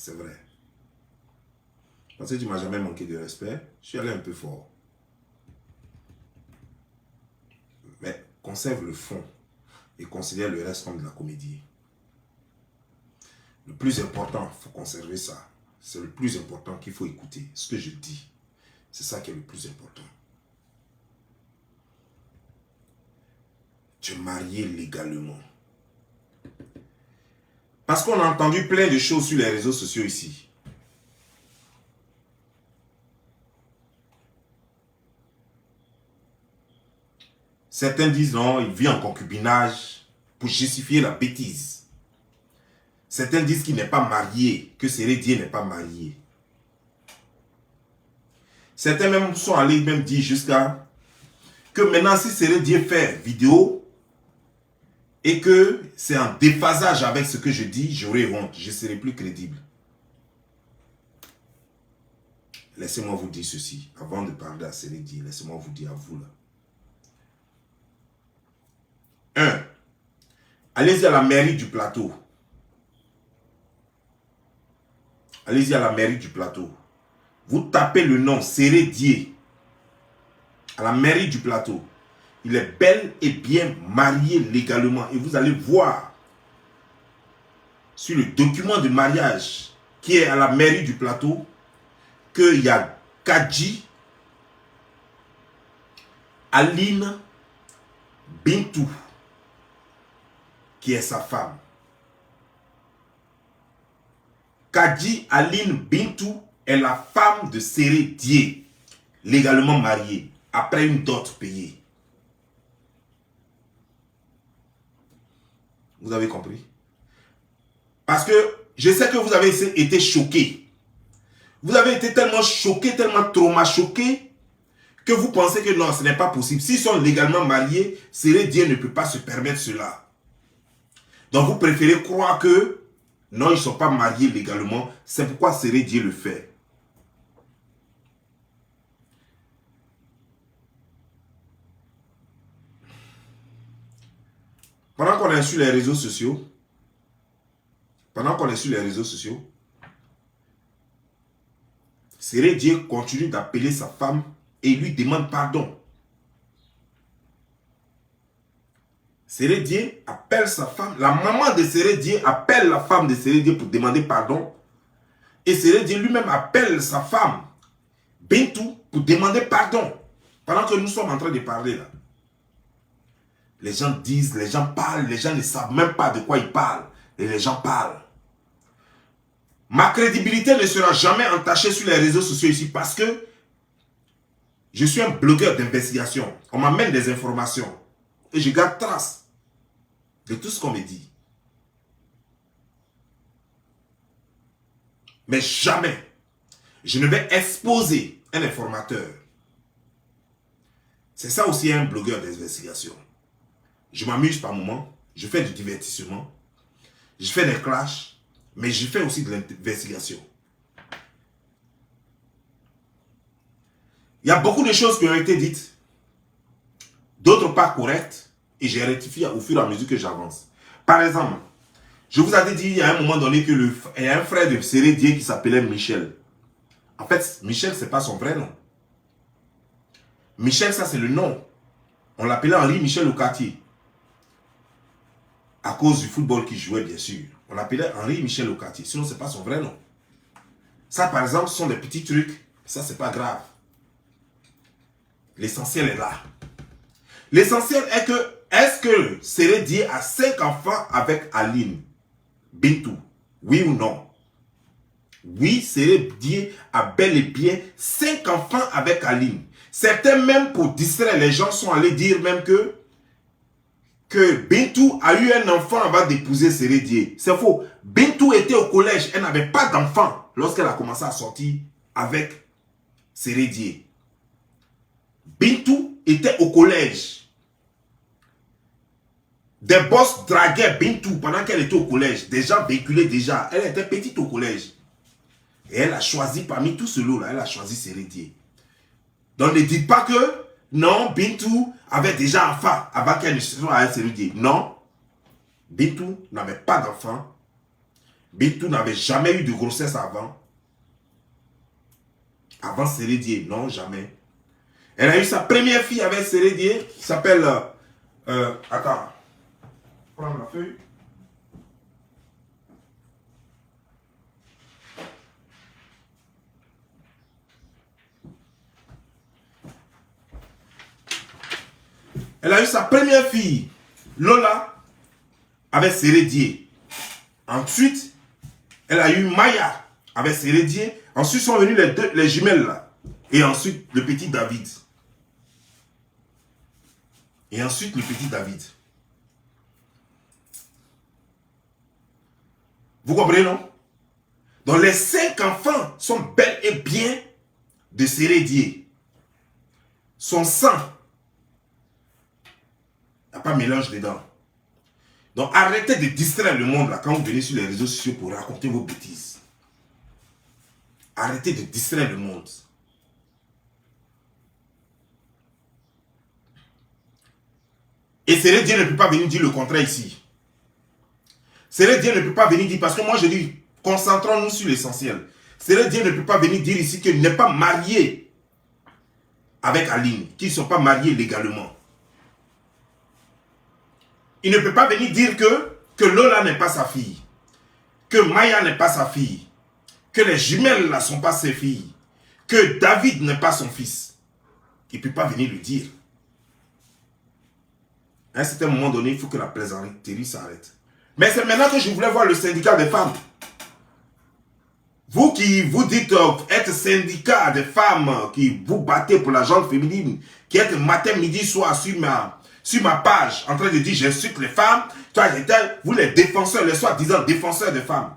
C'est vrai. Parce que tu ne m'as jamais manqué de respect. Je suis allé un peu fort. Mais conserve le fond et considère le reste comme de la comédie. Le plus important, il faut conserver ça. C'est le plus important qu'il faut écouter. Ce que je dis, c'est ça qui est le plus important. Tu es marié légalement. Parce qu'on a entendu plein de choses sur les réseaux sociaux ici. Certains disent non, il vit en concubinage pour justifier la bêtise. Certains disent qu'il n'est pas marié, que Sérédié n'est pas marié. Certains même sont allés même dire jusqu'à que maintenant si Sérédié fait vidéo et que c'est en déphasage avec ce que je dis, j'aurai honte, je serai plus crédible. Laissez-moi vous dire ceci, avant de parler à Sérédié, laissez-moi vous dire à vous là. 1. Allez-y à la mairie du plateau. Allez-y à la mairie du plateau. Vous tapez le nom Sérédié à la mairie du plateau. Il est bel et bien marié légalement. Et vous allez voir sur le document de mariage qui est à la mairie du plateau qu'il y a Kadji Aline Bintou qui est sa femme. Kadji Aline Bintou est la femme de Sérédié, légalement mariée, après une dot payée. Vous avez compris? Parce que je sais que vous avez été choqués. Vous avez été tellement choqués, tellement trauma choqués, que vous pensez que non, ce n'est pas possible. S'ils sont légalement mariés, Sérédié ne peut pas se permettre cela. Donc vous préférez croire que non, ils ne sont pas mariés légalement. C'est pourquoi Sérédié le fait. Pendant qu'on est sur les réseaux sociaux, Sérédié continue d'appeler sa femme et lui demande pardon. Sérédié appelle sa femme, la maman de Sérédié appelle la femme de Sérédié pour demander pardon. Et Sérédié lui-même appelle sa femme, Bintou, pour demander pardon. Pendant que nous sommes en train de parler là. Les gens disent, les gens parlent, les gens ne savent même pas de quoi ils parlent. Et les gens parlent. Ma crédibilité ne sera jamais entachée sur les réseaux sociaux ici parce que je suis un blogueur d'investigation. On m'amène des informations. Et je garde trace de tout ce qu'on me dit. Mais jamais, je ne vais exposer un informateur. C'est ça aussi un blogueur d'investigation. Je m'amuse par moments, je fais du divertissement, je fais des clashs, mais je fais aussi de l'investigation. Il y a beaucoup de choses qui ont été dites, d'autres pas correctes, et j'ai rectifié au fur et à mesure que j'avance. Par exemple, je vous avais dit il y a un moment donné qu'il y a un frère de Sérédié qui s'appelait Michel. En fait, Michel, ce n'est pas son vrai nom. Michel, ça c'est le nom. On l'appelait Henri Michel au quartier. À cause du football qu'il jouait, bien sûr. On l'appelait Henri Michel au quartier. Sinon, ce n'est pas son vrai nom. Ça, par exemple, ce sont des petits trucs. Ça, ce n'est pas grave. L'essentiel est là. L'essentiel est que, est-ce que Sérédié a 5 enfants avec Aline Bintou? Oui ou non? Oui, Sérédié a bel et bien 5 enfants avec Aline. Certains même, pour distraire les gens, sont allés dire même que Bintou a eu un enfant avant d'épouser Sérédié. C'est faux. Bintou était au collège. Elle n'avait pas d'enfant lorsqu'elle a commencé à sortir avec Sérédié. Bintou était au collège. Des boss draguaient Bintou pendant qu'elle était au collège. Des gens véhiculaient déjà. Elle était petite au collège. Et elle a choisi parmi tout ce lot-là, elle a choisi Sérédié. Donc ne dites pas que non, Bintou avait déjà un enfant avant qu'elle ne soit avec Sérédié. Non, Bintou n'avait pas d'enfant. Bintou n'avait jamais eu de grossesse avant. Avant Sérédié, non, jamais. Elle a eu sa première fille avec Sérédié, qui s'appelle... attends. Prends la feuille. Elle a eu sa première fille, Lola, avec Sérédié. Ensuite, elle a eu Maya avec Sérédié. Ensuite sont venus les jumelles là. Et ensuite, le petit David. Et ensuite, le petit David. Vous comprenez, non? Donc, les 5 enfants sont bel et bien de Sérédié. Son sang. Il n'y a pas mélange dedans. Donc, arrêtez de distraire le monde là quand vous venez sur les réseaux sociaux pour raconter vos bêtises. Arrêtez de distraire le monde. Et Sérédié ne peut pas venir dire le contraire ici. Sérédié ne peut pas venir dire, parce que moi je dis, concentrons-nous sur l'essentiel. Sérédié ne peut pas venir dire ici qu'il n'est pas marié avec Aline, qu'ils ne sont pas mariés légalement. Il ne peut pas venir dire que Lola n'est pas sa fille, que Maya n'est pas sa fille, que les jumelles ne sont pas ses filles, que David n'est pas son fils. Il ne peut pas venir le dire. À un certain moment donné, il faut que la plaisanterie s'arrête. Mais c'est maintenant que je voulais voir le syndicat des femmes. Vous qui vous dites être syndicat des femmes, qui vous battez pour la gente féminine, qui êtes matin, midi, soir sur ma page, en train de dire j'insulte les femmes, vous les défenseurs, les soi-disant défenseurs des femmes.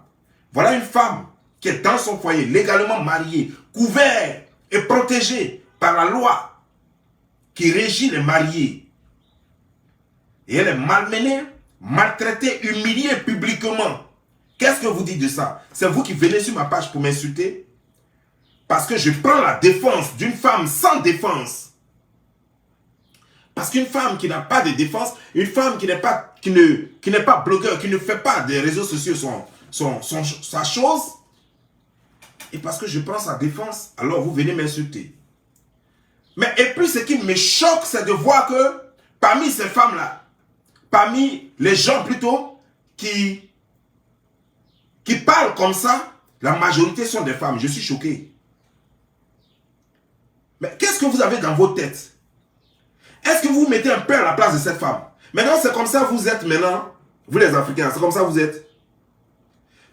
Voilà une femme qui est dans son foyer, légalement mariée, couverte et protégée par la loi qui régit les mariés. Et elle est malmenée, maltraitée, humiliée publiquement. Qu'est-ce que vous dites de ça? C'est vous qui venez sur ma page pour m'insulter? Parce que je prends la défense d'une femme sans défense. Parce qu'une femme qui n'a pas de défense, une femme qui n'est pas blogueur, qui ne fait pas des réseaux sociaux sa chose, et parce que je prends sa défense, alors vous venez m'insulter. Mais et puis ce qui me choque, c'est de voir que parmi ces femmes-là, parmi les gens plutôt qui parlent comme ça, la majorité sont des femmes. Je suis choqué. Mais qu'est-ce que vous avez dans vos têtes? Est-ce que vous vous mettez un peu à la place de cette femme? Maintenant, c'est comme ça que vous êtes maintenant, vous les Africains, c'est comme ça que vous êtes.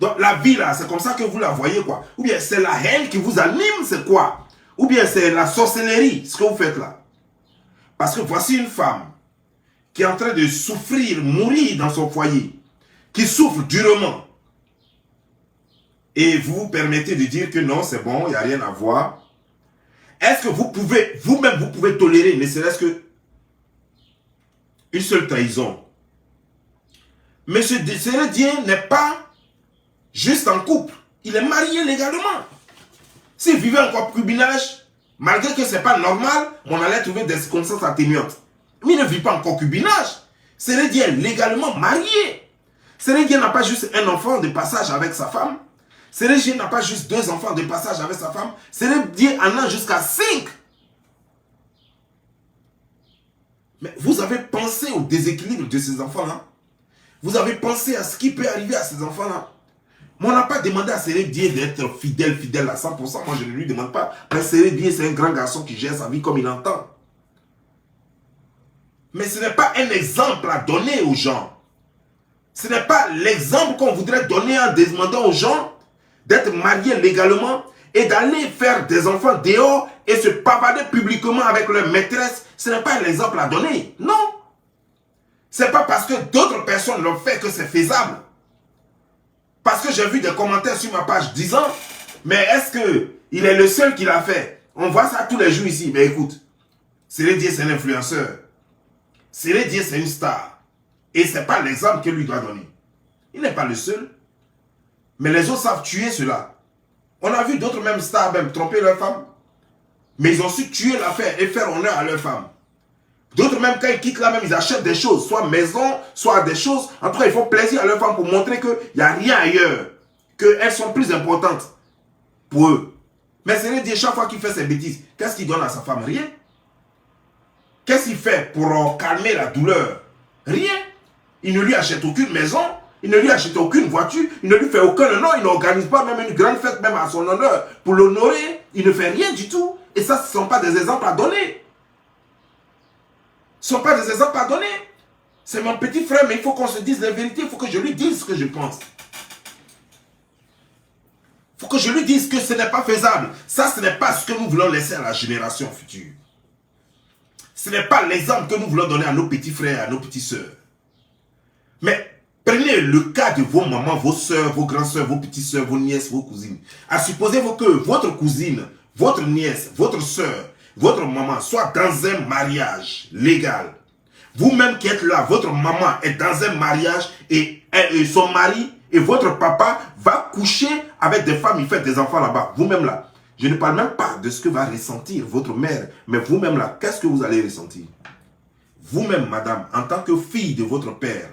Donc la vie là, c'est comme ça que vous la voyez quoi. Ou bien c'est la haine qui vous anime, c'est quoi? Ou bien c'est la sorcellerie, ce que vous faites là. Parce que voici une femme qui est en train de souffrir, mourir dans son foyer, qui souffre durement. Et vous vous permettez de dire que non, c'est bon, il n'y a rien à voir. Est-ce que vous pouvez, vous-même, vous pouvez tolérer, ne serait-ce que une seule trahison? Monsieur Sérédié n'est pas juste en couple, il est marié légalement. S'il vivait en concubinage, malgré que ce n'est pas normal, on allait trouver des circonstances atténuantes. Mais il ne vit pas en concubinage. Sérédié est légalement marié. Sérédié n'a pas juste un enfant de passage avec sa femme. Sérédié n'a pas juste 2 enfants de passage avec sa femme. Sérédié en a jusqu'à 5. Mais vous avez pensé au déséquilibre de ces enfants-là? Vous avez pensé à ce qui peut arriver à ces enfants-là? Mais on n'a pas demandé à Sérédié d'être fidèle à 100%. Moi, je ne lui demande pas. Mais Sérédié, c'est un grand garçon qui gère sa vie comme il entend. Mais ce n'est pas un exemple à donner aux gens. Ce n'est pas l'exemple qu'on voudrait donner en demandant aux gens d'être mariés légalement et d'aller faire des enfants dehors et se pavader publiquement avec leur maîtresse. Ce n'est pas l'exemple à donner. Non. Ce n'est pas parce que d'autres personnes l'ont fait que c'est faisable. Parce que j'ai vu des commentaires sur ma page disant, mais est-ce qu'il est le seul qui l'a fait? On voit ça tous les jours ici. Mais écoute, Sérédié, c'est un influenceur. Sérédié, c'est une star. Et ce n'est pas l'exemple que lui doit donner. Il n'est pas le seul. Mais les autres savent tuer cela. On a vu d'autres même stars même tromper leurs femmes. Mais ils ont su tuer l'affaire et faire honneur à leurs femmes. D'autres même, quand ils quittent là même, ils achètent des choses. Soit maison, soit des choses. En tout cas, ils font plaisir à leurs femmes pour montrer qu'il n'y a rien ailleurs. qu'elles sont plus importantes pour eux. Mais c'est dire, chaque fois qu'il fait ses bêtises, qu'est-ce qu'il donne à sa femme? Rien. Qu'est-ce qu'il fait pour calmer la douleur? Rien. Il ne lui achète aucune maison, il ne lui achète aucune voiture, il ne lui fait aucun honneur, il n'organise pas même une grande fête même à son honneur pour l'honorer. Il ne fait rien du tout. Et ça, ce ne sont pas des exemples à donner. Ce ne sont pas des exemples à donner. C'est mon petit frère, mais il faut qu'on se dise la vérité. Il faut que je lui dise ce que je pense. Il faut que je lui dise que ce n'est pas faisable. Ça, ce n'est pas ce que nous voulons laisser à la génération future. Ce n'est pas l'exemple que nous voulons donner à nos petits frères et à nos petites sœurs. Mais prenez le cas de vos mamans, vos soeurs, vos grands-sœurs, vos petites sœurs, vos nièces, vos cousines. Supposez-vous que votre cousine, votre nièce, votre sœur, votre maman soit dans un mariage légal. Vous-même qui êtes là, votre maman est dans un mariage et son mari et votre papa va coucher avec des femmes, il fait des enfants là-bas. Vous-même là, je ne parle même pas de ce que va ressentir votre mère, mais vous-même là, qu'est-ce que vous allez ressentir? Vous-même, madame, en tant que fille de votre père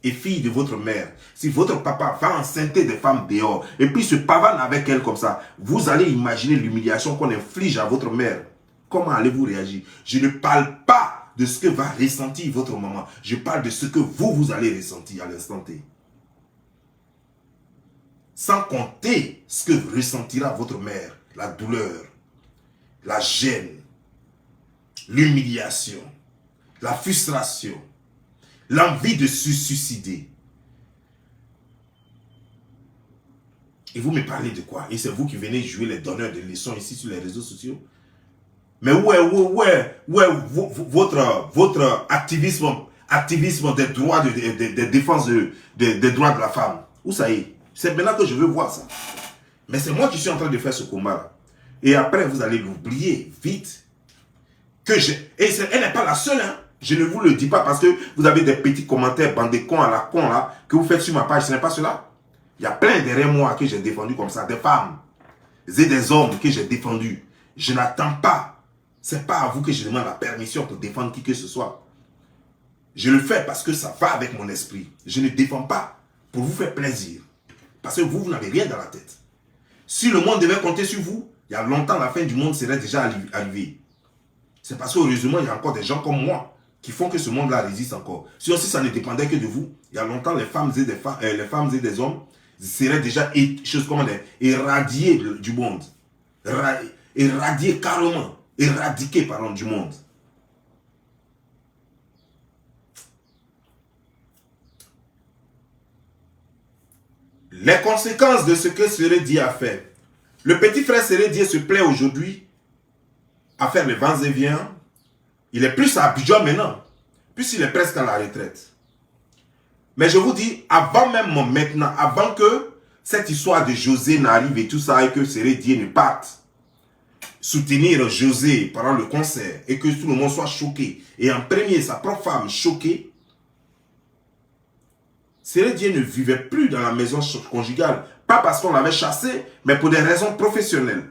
et fille de votre mère, si votre papa va enceinter des femmes dehors et puis se pavane avec elles comme ça, vous allez imaginer l'humiliation qu'on inflige à votre mère. Comment allez-vous réagir? Je ne parle pas de ce que va ressentir votre maman. Je parle de ce que vous allez ressentir à l'instant T. Sans compter ce que ressentira votre mère, la douleur, la gêne, l'humiliation, la frustration, l'envie de se suicider. Et vous me parlez de quoi? Et c'est vous qui venez jouer les donneurs de leçons ici sur les réseaux sociaux? Mais où est votre activisme des droits de défense des droits de la femme? Où ça y est? C'est maintenant que je veux voir ça. Mais c'est moi qui suis en train de faire ce combat-là. Et après, vous allez l'oublier vite. Et elle n'est pas la seule, hein. Je ne vous le dis pas parce que vous avez des petits commentaires, bande de cons à la con là, que vous faites sur ma page. Ce n'est pas cela. Il y a plein derrière moi que j'ai défendu comme ça. Des femmes et des hommes que j'ai défendus. Je n'attends pas. Ce n'est pas à vous que je demande la permission pour défendre qui que ce soit. Je le fais parce que ça va avec mon esprit. Je ne défends pas pour vous faire plaisir. Parce que vous n'avez rien dans la tête. Si le monde devait compter sur vous, il y a longtemps, la fin du monde serait déjà arrivée. C'est parce que heureusement, il y a encore des gens comme moi qui font que ce monde-là résiste encore. Si aussi ça ne dépendait que de vous, il y a longtemps, les femmes et des hommes seraient déjà éradiés du monde. Éradiés carrément. Éradiqués, pardon, du monde. Les conséquences de ce que Seredi a fait. Le petit frère Seredi se plaît aujourd'hui à faire les vents et viens. Il est plus à Abidjan maintenant, puisqu'il est presque à la retraite. Mais je vous dis, avant même maintenant, avant que cette histoire de José n'arrive et tout ça, et que Seredi ne parte, soutenir José pendant le concert et que tout le monde soit choqué, et en premier sa propre femme choquée, Seredi ne vivait plus dans la maison conjugale, pas parce qu'on l'avait chassé, mais pour des raisons professionnelles.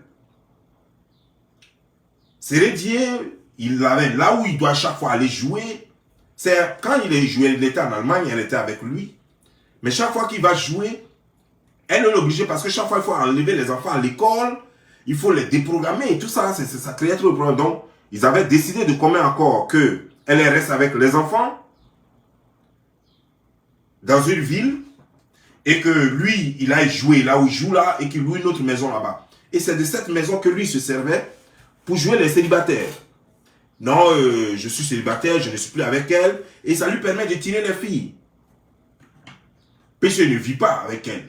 Seredi, il avait là où il doit chaque fois aller jouer. C'est quand il est joué, il était en Allemagne, elle était avec lui. Mais chaque fois qu'il va jouer, elle est obligée parce que chaque fois il faut enlever les enfants à l'école. Il faut les déprogrammer et tout ça, ça crée trop de problèmes. Donc, ils avaient décidé de commun accord qu'elle reste avec les enfants dans une ville et que lui, il aille jouer là où il joue là et qu'il loue une autre maison là-bas. Et c'est de cette maison que lui se servait pour jouer les célibataires. Non, je suis célibataire, je ne suis plus avec elle. Et ça lui permet de tirer les filles. Puisqu'il ne vit pas avec elle.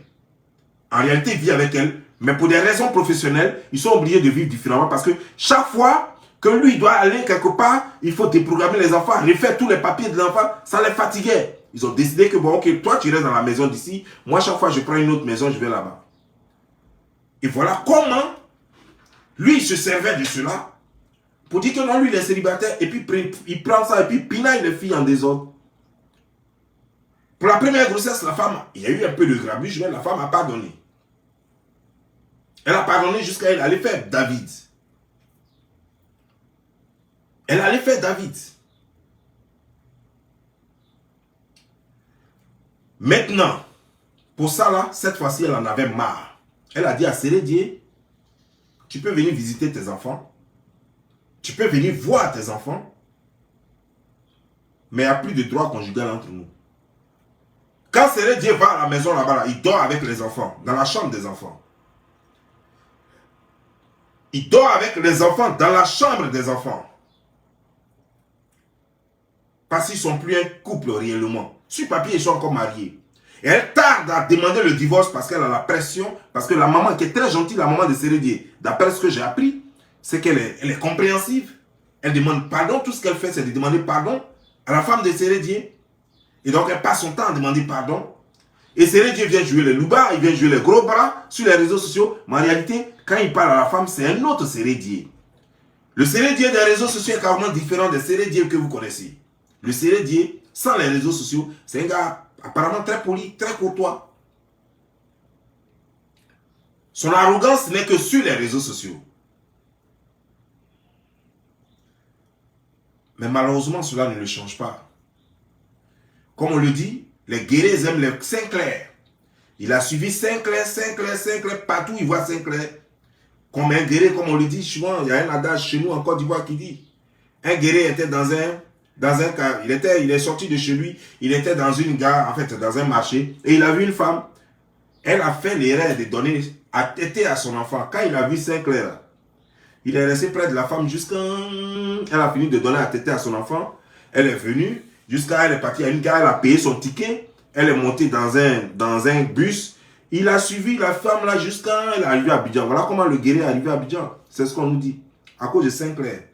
En réalité, il vit avec elle. Mais pour des raisons professionnelles, ils sont obligés de vivre différemment parce que chaque fois que lui doit aller quelque part, il faut déprogrammer les enfants, refaire tous les papiers de l'enfant, ça les fatiguait. Ils ont décidé que bon, ok, toi tu restes dans la maison d'ici, moi chaque fois je prends une autre maison, je vais là-bas. Et voilà comment lui il se servait de cela pour dire que non, lui il est célibataire et puis il prend ça et puis pinaille les filles en désordre. Pour la première grossesse, la femme, il y a eu un peu de grabuge, mais la femme a pardonné. Elle a pardonné jusqu'à elle allait faire David. Elle allait faire David. Maintenant, Pour ça, là, cette fois-ci, elle en avait marre. Elle a dit à Sérédié, tu peux venir visiter tes enfants. Tu peux venir voir tes enfants. Mais il n'y a plus de droit conjugal entre nous. Quand Sérédié va à la maison là-bas, là, il dort avec les enfants, dans la chambre des enfants. Il dort avec les enfants dans la chambre des enfants. Parce qu'ils ne sont plus un couple réellement. Sur papier, ils sont encore mariés. Et elle tarde à demander le divorce parce qu'elle a la pression. Parce que la maman, qui est très gentille, la maman de Sérédié, d'après ce que j'ai appris, c'est qu'elle est compréhensive. Elle demande pardon. Tout ce qu'elle fait, c'est de demander pardon à la femme de Sérédié. Et donc, elle passe son temps à demander pardon. Et Sérédié vient jouer les loupards, il vient jouer les gros bras sur les réseaux sociaux. Mais en réalité, quand il parle à la femme, c'est un autre Sérédié. Le Sérédié des réseaux sociaux est carrément différent des Sérédié que vous connaissez. Le Sérédié, sans les réseaux sociaux, c'est un gars apparemment très poli, très courtois. Son arrogance n'est que sur les réseaux sociaux. Mais malheureusement, cela ne le change pas. Comme on le dit, les guerriers aiment les Sinclair. Il a suivi Sinclair, partout il voit Sinclair. Comme un guerrier, comme on le dit souvent, il y a un adage chez nous en Côte d'Ivoire qui dit, un guerrier était dans un car, il est sorti de chez lui, il était dans une gare, en fait, dans un marché, et il a vu une femme. Elle a fait l'erreur de donner à téter à son enfant. Quand il a vu Sinclair, il est resté près de la femme jusqu'à... Elle a fini de donner à téter à son enfant. Elle est venue, elle est partie à une gare, elle a payé son ticket, elle est montée dans un bus. Il a suivi la femme là jusqu'à elle est arrivée à Abidjan. Voilà comment le guerrier est arrivé à Abidjan. C'est ce qu'on nous dit. À cause de Sinclair.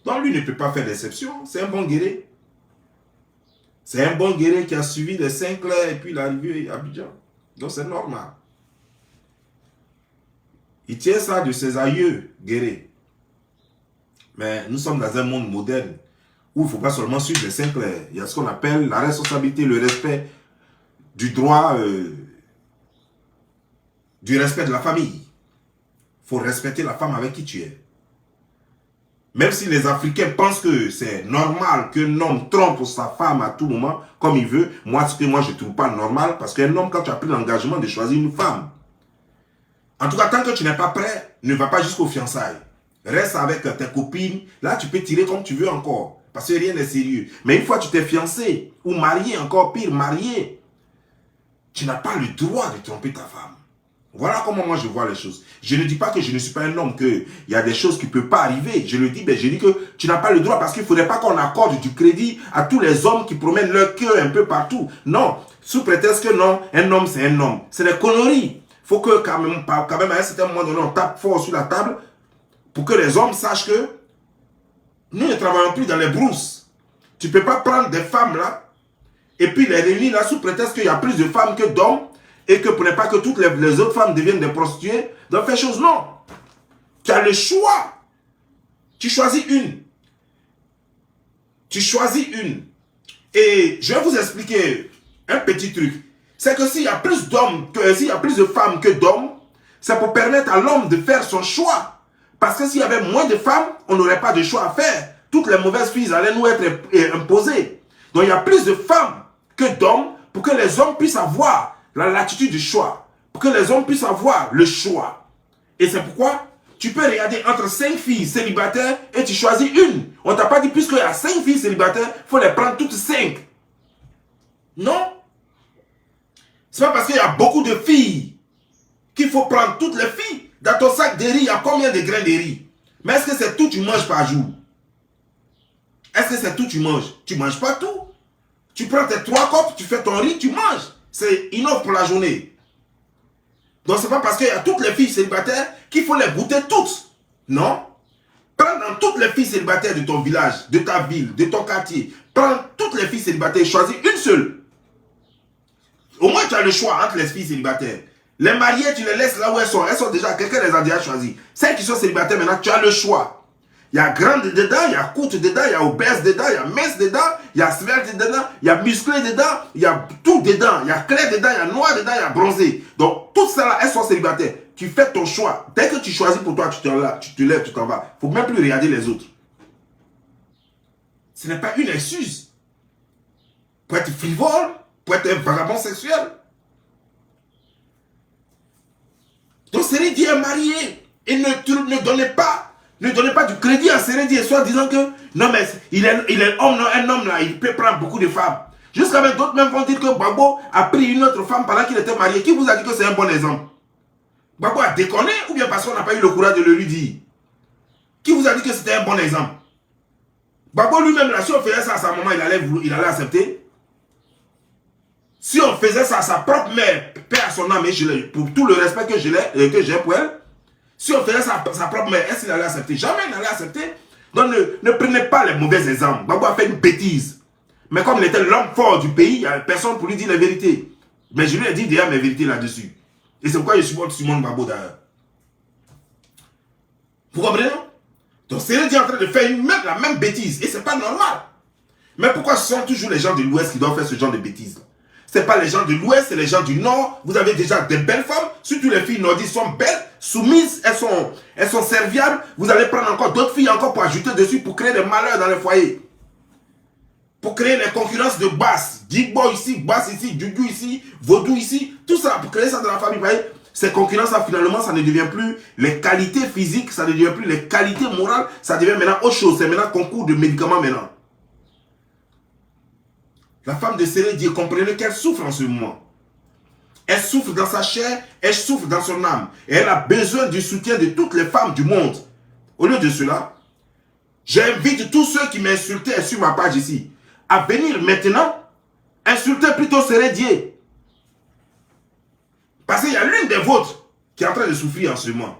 Donc lui ne peut pas faire d'exception. C'est un bon guerrier. C'est un bon guerrier qui a suivi les Sinclair et puis il est arrivé à Abidjan. Donc c'est normal. Il tient ça de ses aïeux guerriers. Mais nous sommes dans un monde moderne où il ne faut pas seulement suivre les Sinclair. Il y a ce qu'on appelle la responsabilité, le respect du droit, du respect de la famille. Il faut respecter la femme avec qui tu es. Même si les Africains pensent que c'est normal qu'un homme trompe sa femme à tout moment, comme il veut, moi, je ne trouve pas normal, parce qu'un homme, quand tu as pris l'engagement de choisir une femme, en tout cas, tant que tu n'es pas prêt, ne va pas jusqu'aux fiançailles. Reste avec tes copines, là, tu peux tirer comme tu veux encore, parce que rien n'est sérieux. Mais une fois que tu t'es fiancé, ou marié, encore pire, marié, tu n'as pas le droit de tromper ta femme. Voilà comment moi je vois les choses. Je ne dis pas que je ne suis pas un homme, qu'il y a des choses qui ne peuvent pas arriver. Je le dis, je dis que tu n'as pas le droit parce qu'il ne faudrait pas qu'on accorde du crédit à tous les hommes qui promènent leur queue un peu partout. Non, sous prétexte que non, un homme c'est un homme. C'est des conneries. Il faut que quand même à un certain moment donné, on tape fort sur la table pour que les hommes sachent que nous ne travaillons plus dans les brousses. Tu ne peux pas prendre des femmes là et puis les réunir là sous prétexte qu'il y a plus de femmes que d'hommes. Et que pour ne pas que toutes les autres femmes deviennent des prostituées, donc fais chose, non. Tu as le choix. Tu choisis une. Tu choisis une. Et je vais vous expliquer un petit truc. C'est que s'il y a plus de femmes que d'hommes, c'est pour permettre à l'homme de faire son choix. Parce que s'il y avait moins de femmes, on n'aurait pas de choix à faire. Toutes les mauvaises filles allaient nous être imposées. Donc il y a plus de femmes que d'hommes pour que les hommes puissent avoir la latitude du choix, pour que les hommes puissent avoir le choix. Et c'est pourquoi tu peux regarder entre 5 filles célibataires et tu choisis une. On ne t'a pas dit, puisqu'il y a 5 filles célibataires, il faut les prendre toutes 5. Non. C'est pas parce qu'il y a beaucoup de filles qu'il faut prendre toutes les filles. Dans ton sac de riz, il y a combien de grains de riz? Mais est-ce que c'est tout que tu manges par jour? Est-ce que c'est tout que tu manges? Tu ne manges pas tout. Tu prends tes 3 copes, tu fais ton riz, tu manges. C'est enough pour la journée. Donc c'est pas parce qu'il y a toutes les filles célibataires qu'il faut les goûter toutes. Non. Prends dans toutes les filles célibataires de ton village, de ta ville, de ton quartier. Prends toutes les filles célibataires et choisis une seule. Au moins tu as le choix entre les filles célibataires. Les mariées, tu les laisses là où elles sont. Elles sont déjà, quelqu'un les a déjà choisies. Celles qui sont célibataires maintenant, tu as le choix. Il y a grande dedans, il y a courte dedans, il y a obèse dedans, il y a mince dedans, il y a svelte dedans, il y a musclé dedans, il y a tout dedans, il y a clair dedans, il y a noir dedans, il y a bronzé. Donc, toutes celles-là, elles sont célibataires. Tu fais ton choix. Dès que tu choisis pour toi, tu te lèves, tu t'en vas. Il ne faut même plus regarder les autres. Ce n'est pas une excuse pour être frivole, pour être un vagabond sexuel. Donc Seredi est marié. Et ne donnez pas du crédit à Seredi, soit disant que non mais il est homme, non, un homme là, il peut prendre beaucoup de femmes. Jusqu'à même d'autres même vont dire que Gbagbo a pris une autre femme pendant qu'il était marié. Qui vous a dit que c'est un bon exemple? Gbagbo a déconné ou bien parce qu'on n'a pas eu le courage de le lui dire? Qui vous a dit que c'était un bon exemple? Gbagbo lui-même là, si on faisait ça à sa maman, il allait accepter. Si on faisait ça à sa propre mère, paix à son âme, et pour tout le respect que j'ai pour elle, si on faisait ça à sa propre mère, est-ce qu'il allait accepter? Jamais il allait accepter. Donc ne prenez pas les mauvais exemples. Gbagbo a fait une bêtise. Mais comme il était l'homme fort du pays, il n'y a personne pour lui dire la vérité. Mais je lui ai dit déjà mes vérités là-dessus. Et c'est pourquoi je supporte Simone Gbagbo d'ailleurs. Vous comprenez? Donc Seredi est en train de faire la même bêtise. Et ce n'est pas normal. Mais pourquoi ce sont toujours les gens de l'Ouest qui doivent faire ce genre de bêtises? Ce n'est pas les gens de l'Ouest, c'est les gens du Nord. Vous avez déjà des belles femmes. Surtout les filles nordistes sont belles, soumises, elles sont serviables. Vous allez prendre encore d'autres filles encore pour ajouter dessus pour créer des malheurs dans les foyers. Pour créer les concurrences de basse. Digbo ici, basse ici, Juju ici, Vaudou ici. Tout ça, pour créer ça dans la famille. Vous voyez, ces concurrences-là, finalement, ça ne devient plus les qualités physiques, ça ne devient plus les qualités morales. Ça devient maintenant autre chose. C'est maintenant concours de médicaments maintenant. La femme de Seredi, comprenez qu'elle souffre en ce moment. Elle souffre dans sa chair, elle souffre dans son âme. Et elle a besoin du soutien de toutes les femmes du monde. Au lieu de cela, j'invite tous ceux qui m'insultaient sur ma page ici à venir maintenant insulter plutôt Seredi. Parce qu'il y a l'une des vôtres qui est en train de souffrir en ce moment.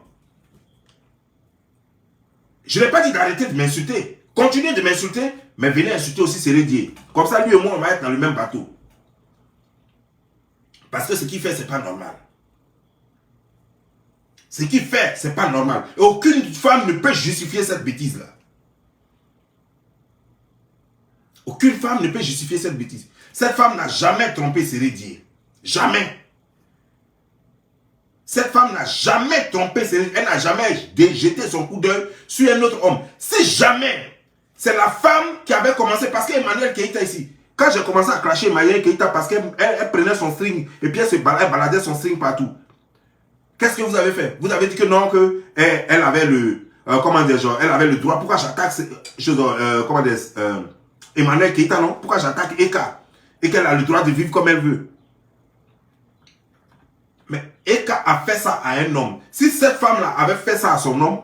Je n'ai pas dit d'arrêter de m'insulter. Continuez de m'insulter, mais venez insulter aussi Seredi. Comme ça, lui et moi, on va être dans le même bateau. Parce que ce qu'il fait, ce n'est pas normal. Ce qu'il fait, ce n'est pas normal. Et aucune femme ne peut justifier cette bêtise-là. Aucune femme ne peut justifier cette bêtise. Cette femme n'a jamais trompé Seredi. Jamais. Cette femme n'a jamais trompé Seredi. Elle n'a jamais jeté son coup d'œil sur un autre homme. Si jamais, c'est la femme qui avait commencé, parce qu'Emmanuel Keïta ici, quand j'ai commencé à clasher Emmanuel Keïta parce qu'elle prenait son string et puis elle baladait son string partout. Qu'est-ce que vous avez fait? Vous avez dit que non, que elle avait le, comment dire, genre, elle avait le droit. Pourquoi j'attaque, comment dire, Emmanuel Keïta, non? Pourquoi j'attaque Eka? Et qu'elle a le droit de vivre comme elle veut. Mais Eka a fait ça à un homme. Si cette femme-là avait fait ça à son homme,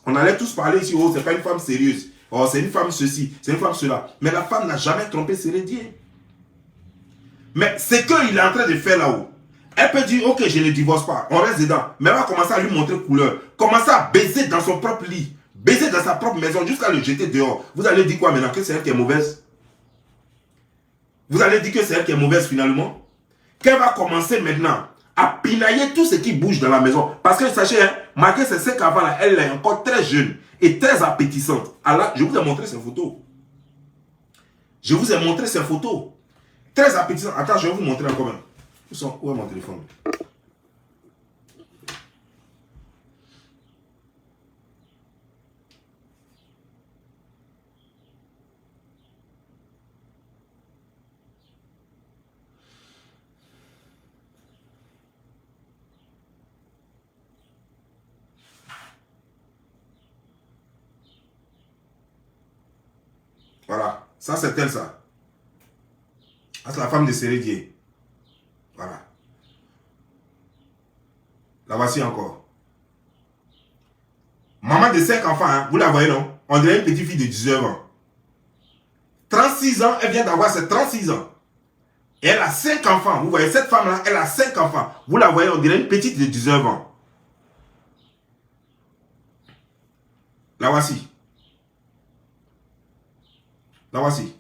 on allait tous parler ici, oh, c'est pas une femme sérieuse. Oh, c'est une femme ceci, c'est une femme cela. Mais la femme n'a jamais trompé Seredi. Mais ce qu'il est en train de faire là-haut, elle peut dire, ok, je ne divorce pas, on reste dedans. Mais elle va commencer à lui montrer couleur. Commencer à baiser dans son propre lit. Baiser dans sa propre maison jusqu'à le jeter dehors. Vous allez dire quoi maintenant? Que c'est elle qui est mauvaise? Vous allez dire que c'est elle qui est mauvaise finalement? Qu'elle va commencer maintenant à pinailler tout ce qui bouge dans la maison. Parce que sachez, hein, malgré ces 5 enfants là, elle est encore très jeune et très appétissante. Alors, je vous ai montré ces photos. Je vous ai montré ces photos. Très appétissante. Attends, je vais vous montrer encore même. Où est mon téléphone? Voilà. Ça, c'est elle, ça. Ça, c'est la femme de Seredi. Voilà. La voici encore. Maman de 5 enfants, hein, vous la voyez, non? On dirait une petite fille de 19 ans. 36 ans, elle vient d'avoir ses 36 ans. Et elle a 5 enfants. Vous voyez, cette femme-là, elle a 5 enfants. Vous la voyez, on dirait une petite de 19 ans. La voici. La voici.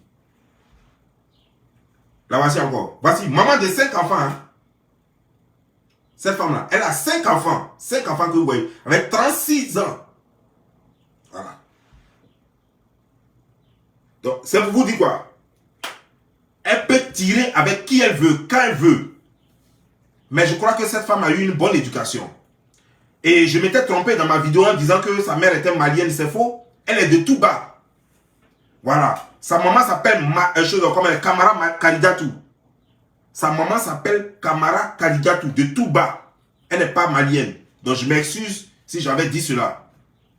La voici encore. Voici, maman de 5 enfants. Hein. Cette femme-là, elle a 5 enfants. 5 enfants que vous voyez. Avec 36 ans. Voilà. Donc, ça vous dit quoi? Elle peut tirer avec qui elle veut, quand elle veut. Mais je crois que cette femme a eu une bonne éducation. Et je m'étais trompé dans ma vidéo en disant que sa mère était malienne. C'est faux. Elle est de Touba. Voilà. Sa maman s'appelle Kamara Kalidatou. Sa maman s'appelle Kamara Kalidatou de Touba. Elle n'est pas malienne. Donc je m'excuse si j'avais dit cela.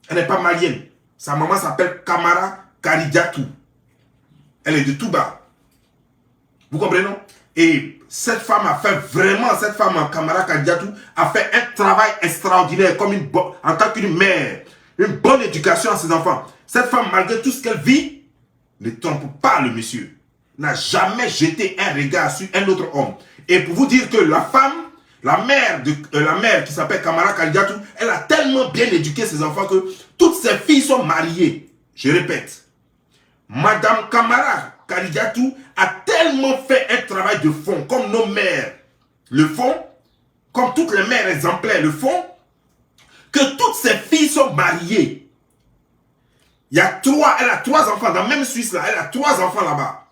Elle n'est pas malienne. Sa maman s'appelle Kamara Karidiatou. Elle est de Touba. Vous comprenez, non? Et cette femme a fait vraiment, cette femme, Kamara Karidiatou, a fait un travail extraordinaire comme en tant qu'une mère. Une bonne éducation à ses enfants. Cette femme, malgré tout ce qu'elle vit, ne trompe pas le monsieur. N'a jamais jeté un regard sur un autre homme. Et pour vous dire que la femme, la mère qui s'appelle Kamara Karidiatou, elle a tellement bien éduqué ses enfants que toutes ses filles sont mariées. Je répète. Madame Kamara Karidiatou a tellement fait un travail de fond, comme nos mères le font, comme toutes les mères exemplaires le font, que toutes ses filles sont mariées. Elle a 3 enfants, dans la même Suisse là, elle a 3 enfants là-bas.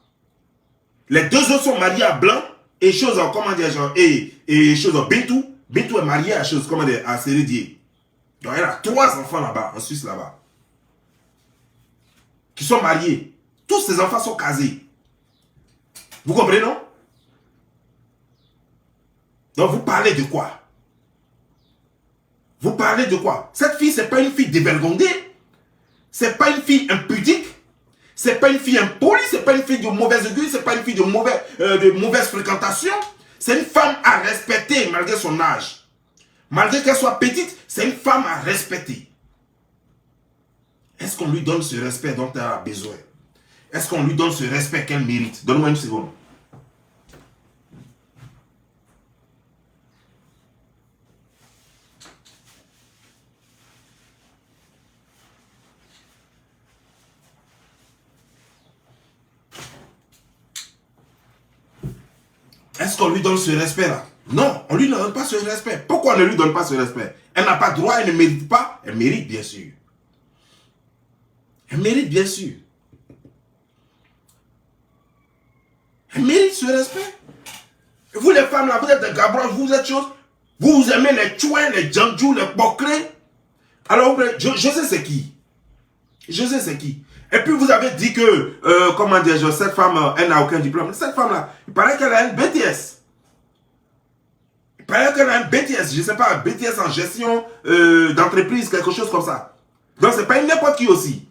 Les 2 autres sont mariés à Blanc, et chose, comment dire, genre, et chose, Bintou. Bintou est mariée à chose, comment dire, à Sérédier. Donc elle a 3 enfants là-bas, en Suisse là-bas. Qui sont mariés. Tous ces enfants sont casés. Vous comprenez, non? Donc vous parlez de quoi? Vous parlez de quoi? Cette fille, c'est pas une fille dévergondée. C'est pas une fille impudique. C'est pas une fille impolie. C'est pas une fille de mauvaise augure. C'est pas une fille de mauvaise fréquentation. C'est une femme à respecter malgré son âge. Malgré qu'elle soit petite, c'est une femme à respecter. Est-ce qu'on lui donne ce respect dont elle a besoin? Est-ce qu'on lui donne ce respect qu'elle mérite? Donne-moi une seconde. Est-ce qu'on lui donne ce respect-là? Non, on ne lui donne pas ce respect. Pourquoi on ne lui donne pas ce respect? Elle n'a pas droit, elle ne mérite pas. Elle mérite, bien sûr. Elle mérite, bien sûr. Elle mérite ce respect. Vous, les femmes, là, vous êtes des gabroches, vous êtes choses. Vous aimez les chouins, les djandjous, les boclés. Alors, je sais c'est qui. Je sais c'est qui. Et puis, vous avez dit que, comment dire, cette femme, elle n'a aucun diplôme. Cette femme-là, il paraît qu'elle a une BTS. Il paraît qu'elle a un BTS, je ne sais pas, BTS en gestion d'entreprise, quelque chose comme ça. Donc, c'est pas une n'importe qui aussi.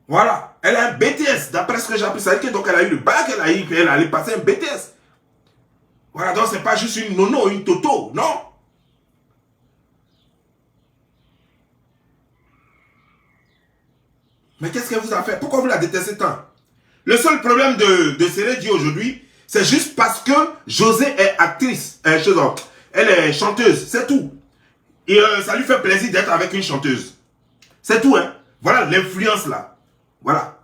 Voilà. Elle a un BTS, d'après ce que j'ai appris. Ça veut dire que donc elle a eu le bac, elle allait passer un BTS. Voilà, donc c'est pas juste une nono, une toto, non. Mais qu'est-ce qu'elle vous a fait? Pourquoi vous la détestez tant? Le seul problème de Sérédi aujourd'hui, c'est juste parce que José est actrice. Elle est chanteuse, c'est tout. Et ça lui fait plaisir d'être avec une chanteuse. C'est tout, hein. Voilà l'influence là. Voilà.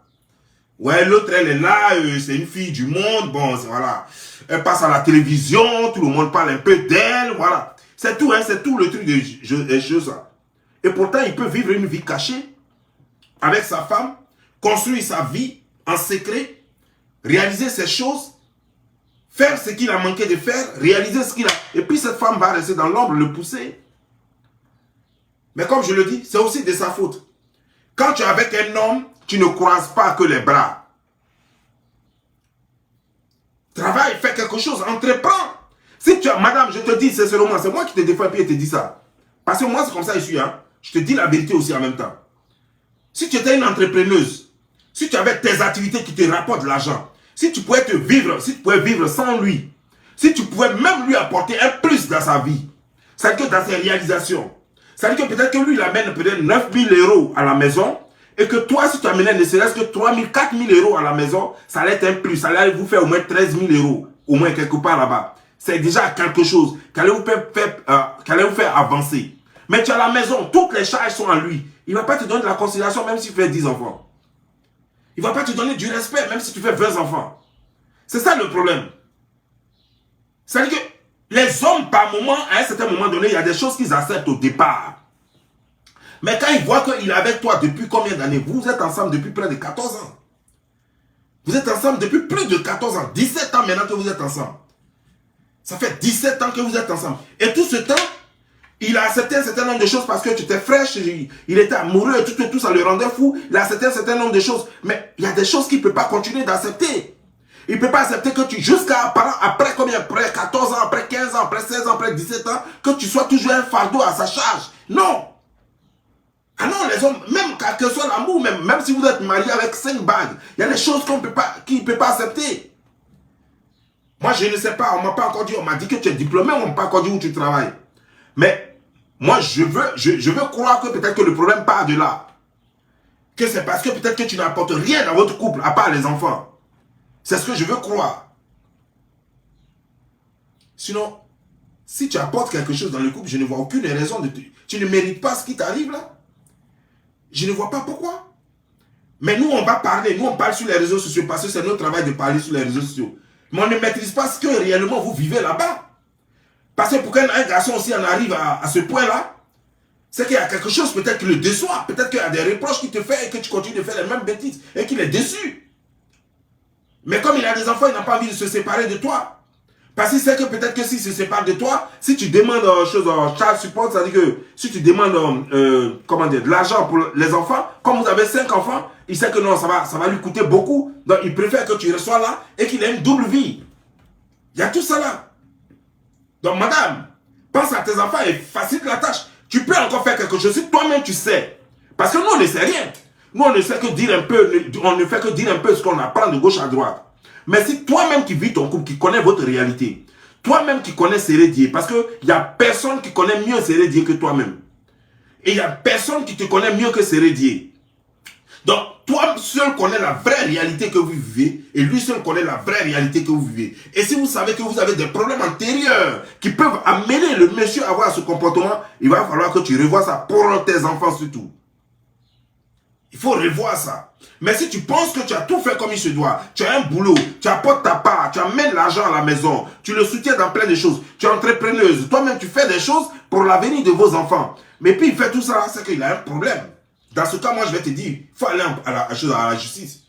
Ouais, l'autre, elle est là, c'est une fille du monde. Bon, voilà. Elle passe à la télévision, tout le monde parle un peu d'elle, voilà. C'est tout, hein, c'est tout le truc de choses. Et pourtant, il peut vivre une vie cachée avec sa femme, construire sa vie en secret, réaliser ses choses, faire ce qu'il a manqué de faire, réaliser ce qu'il a. Et puis cette femme va rester dans l'ombre, le pousser. Mais comme je le dis, c'est aussi de sa faute. Quand tu es avec un homme, tu ne croises pas que les bras. Travaille, fais quelque chose, entreprends. Si tu as, madame, je te dis, c'est seulement, c'est moi qui te défends et te dis ça. Parce que moi, c'est comme ça que je suis, hein. Je te dis la vérité aussi en même temps. Si tu étais une entrepreneuse, si tu avais tes activités qui te rapportent de l'argent, si tu pouvais vivre sans lui, si tu pouvais même lui apporter un plus dans sa vie, c'est-à-dire que dans ses réalisations, c'est-à-dire que peut-être que lui, il amène peut-être 9 000 € à la maison, et que toi, si tu amenais ne serait-ce que 3 000, 4 000 € à la maison, ça allait être un plus, ça allait vous faire au moins 13 000 €, au moins quelque part là-bas. C'est déjà quelque chose qui allait vous faire avancer. Mais tu es à la maison, toutes les charges sont à lui. Il ne va pas te donner de la considération même si tu fais 10 enfants. Il ne va pas te donner du respect même si tu fais 20 enfants. C'est ça le problème. C'est-à-dire que les hommes, par moment, à un certain moment donné, il y a des choses qu'ils acceptent au départ. Mais quand ils voient qu'il est avec toi depuis combien d'années? Vous êtes ensemble depuis près de 14 ans. Vous êtes ensemble depuis plus de 14 ans. 17 ans maintenant que vous êtes ensemble. Ça fait 17 ans que vous êtes ensemble. Et tout ce temps, il a accepté un certain nombre de choses parce que tu étais fraîche, il était amoureux, tout ça le rendait fou. Il a accepté un certain nombre de choses. Mais il y a des choses qu'il ne peut pas continuer d'accepter. Il ne peut pas accepter que tu, après combien, après 14 ans, après 15 ans, après 16 ans, après 17 ans, que tu sois toujours un fardeau à sa charge. Non. Ah non, les hommes, même quel que soit l'amour, même si vous êtes marié avec 5 bagues, il y a des choses qu'il ne peut pas accepter. Moi, je ne sais pas, on ne m'a pas encore dit, on m'a dit que tu es diplômé, on ne m'a pas encore dit où tu travailles. Mais moi, je veux croire que peut-être que le problème part de là. Que c'est parce que peut-être que tu n'apportes rien dans votre couple, à part les enfants. C'est ce que je veux croire. Sinon, si tu apportes quelque chose dans le couple, je ne vois aucune raison de te... Tu ne mérites pas ce qui t'arrive là. Je ne vois pas pourquoi. Mais nous, on va parler. Nous, on parle sur les réseaux sociaux parce que c'est notre travail de parler sur les réseaux sociaux. Mais on ne maîtrise pas ce que réellement vous vivez là-bas. Parce que pour qu'un garçon aussi en arrive à ce point-là, c'est qu'il y a quelque chose peut-être qui le déçoit. Peut-être qu'il y a des reproches qu'il te fait et que tu continues de faire les mêmes bêtises et qu'il est déçu. Mais comme il a des enfants, il n'a pas envie de se séparer de toi. Parce qu'il sait que peut-être que s'il se sépare de toi, si tu demandes child support, c'est-à-dire que si tu demandes comment dire, de l'argent pour les enfants, comme vous avez 5 enfants, il sait que non, ça va lui coûter beaucoup. Donc il préfère que tu reçois là et qu'il ait une double vie. Il y a tout ça là. Donc madame, pense à tes enfants et facilite la tâche. Tu peux encore faire quelque chose si toi-même tu sais. Parce que nous on ne sait rien. Nous on ne sait que dire un peu, on ne fait que dire un peu ce qu'on apprend de gauche à droite. Mais si toi-même qui vis ton couple, qui connais votre réalité, toi-même qui connais Sérédier, parce qu'il n'y a personne qui connaît mieux Sérédier que toi-même. Et il n'y a personne qui te connaît mieux que Sérédier. Donc, toi seul connais la vraie réalité que vous vivez, et lui seul connaît la vraie réalité que vous vivez. Et si vous savez que vous avez des problèmes antérieurs qui peuvent amener le monsieur à avoir ce comportement, il va falloir que tu revoies ça pour tes enfants surtout. Il faut revoir ça. Mais si tu penses que tu as tout fait comme il se doit, tu as un boulot, tu apportes ta part, tu amènes l'argent à la maison, tu le soutiens dans plein de choses, tu es entrepreneuse, toi-même tu fais des choses pour l'avenir de vos enfants. Mais puis il fait tout ça, c'est qu'il a un problème. Dans ce cas, moi je vais te dire, il faut aller à la justice.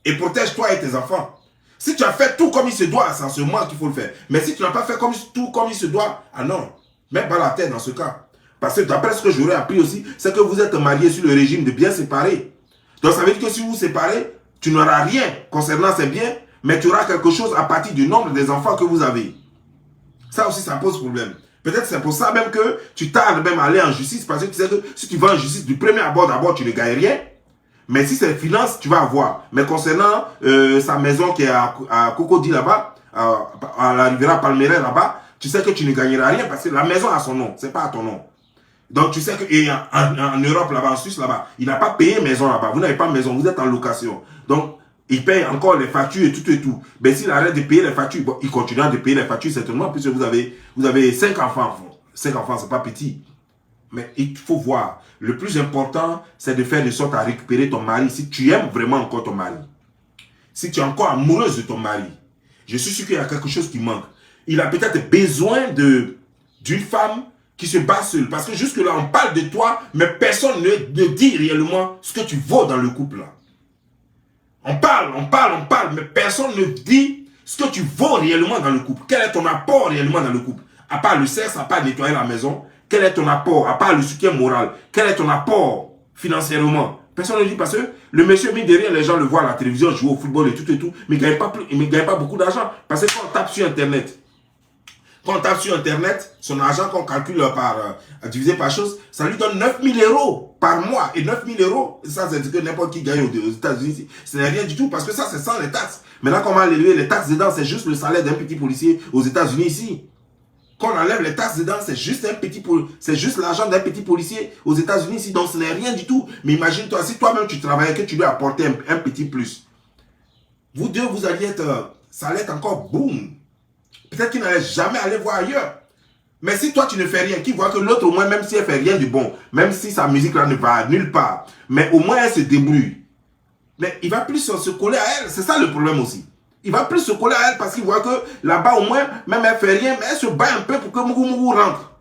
Et protège-toi et tes enfants. Si tu as fait tout comme il se doit, c'est en ce moment qu'il faut le faire. Mais si tu n'as pas fait tout comme il se doit, ah non, mets pas la tête dans ce cas. Parce que d'après ce que j'aurais appris aussi, c'est que vous êtes mariés sur le régime de bien séparés. Donc ça veut dire que si vous vous séparez, tu n'auras rien concernant ces biens, mais tu auras quelque chose à partir du nombre des enfants que vous avez. Ça aussi, ça pose problème. Peut-être c'est pour ça même que tu tardes même à aller en justice, parce que tu sais que si tu vas en justice du premier abord, d'abord tu ne gagnes rien. Mais si c'est finance, tu vas avoir. Mais concernant sa maison qui est à Cocody là-bas, à la Riviera Palmeraie là-bas, tu sais que tu ne gagneras rien parce que la maison a son nom, c'est pas à ton nom. Donc tu sais qu'en Europe là-bas, en Suisse là-bas, il n'a pas payé maison là-bas. Vous n'avez pas maison, vous êtes en location. Donc il paye encore les factures et tout et tout. Mais s'il arrête de payer les factures, bon, il continuera de payer les factures certainement puisque vous avez 5 enfants. 5 enfants, c'est pas petit. Mais il faut voir. Le plus important, c'est de faire de sorte à récupérer ton mari si tu aimes vraiment encore ton mari. Si tu es encore amoureuse de ton mari, je suis sûr qu'il y a quelque chose qui manque. Il a peut-être besoin d'une femme qui se bat seule. Parce que jusque-là, on parle de toi, mais personne ne dit réellement ce que tu vaux dans le couple. Là. On parle, mais personne ne dit ce que tu vaux réellement dans le couple. Quel est ton apport réellement dans le couple? À part le sexe, à part nettoyer la maison, quel est ton apport? À part le soutien moral, quel est ton apport financièrement? Personne ne dit parce que le monsieur, mine de rien, les gens le voient à la télévision, jouer au football et tout, mais il ne gagne pas beaucoup d'argent. Parce que quand on tape sur Internet, son argent qu'on calcule divisé par chose, ça lui donne 9 000 € par mois. Et 9 000 €, ça c'est ce que n'importe qui gagne aux États-Unis. Ce n'est rien du tout parce que ça c'est sans les taxes. Maintenant qu'on va enlever les taxes dedans, c'est juste le salaire d'un petit policier aux États-Unis ici. Quand on enlève les taxes dedans, c'est juste l'argent d'un petit policier aux États-Unis ici. Donc ce n'est rien du tout. Mais imagine-toi, si toi-même tu travaillais, que tu lui apportais un petit plus. Vous deux, vous alliez être, ça allait être encore boum. Peut-être qu'il n'allait jamais aller voir ailleurs. Mais si toi tu ne fais rien, qui voit que l'autre au moins, même si elle fait rien de bon, même si sa musique là ne va nulle part, mais au moins elle se débrouille. Mais il va plus se coller à elle. C'est ça le problème aussi. Il va plus se coller à elle parce qu'il voit que là-bas au moins, même elle fait rien, mais elle se bat un peu pour que Mougou rentre.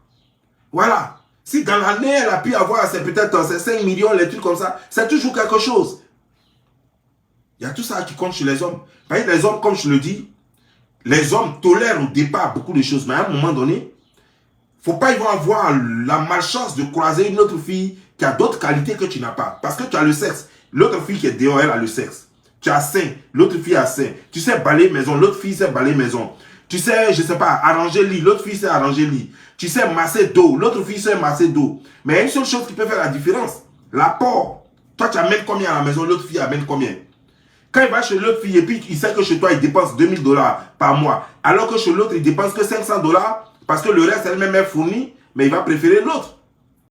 Voilà. Si dans l'année elle a pu avoir peut-être 5 millions, les trucs comme ça, c'est toujours quelque chose. Il y a tout ça qui compte chez les hommes. Parce que les hommes, comme je le dis, les hommes tolèrent au départ beaucoup de choses, mais à un moment donné, il ne faut pas y avoir la malchance de croiser une autre fille qui a d'autres qualités que tu n'as pas. Parce que tu as le sexe. L'autre fille qui est dehors, elle a le sexe. Tu as sain, l'autre fille a sain. Tu sais balayer maison, l'autre fille sait balayer maison. Tu sais, je sais pas, arranger lit, l'autre fille sait arranger lit. Tu sais masser dos, l'autre fille sait masser dos. Mais il y a une seule chose qui peut faire la différence, l'apport. Toi, tu amènes combien à la maison, l'autre fille amène combien? Quand il va chez l'autre fille et puis il sait que chez toi, il dépense 2000 $ par mois, alors que chez l'autre, il dépense que 500 $ parce que le reste, elle-même est fourni, mais il va préférer l'autre.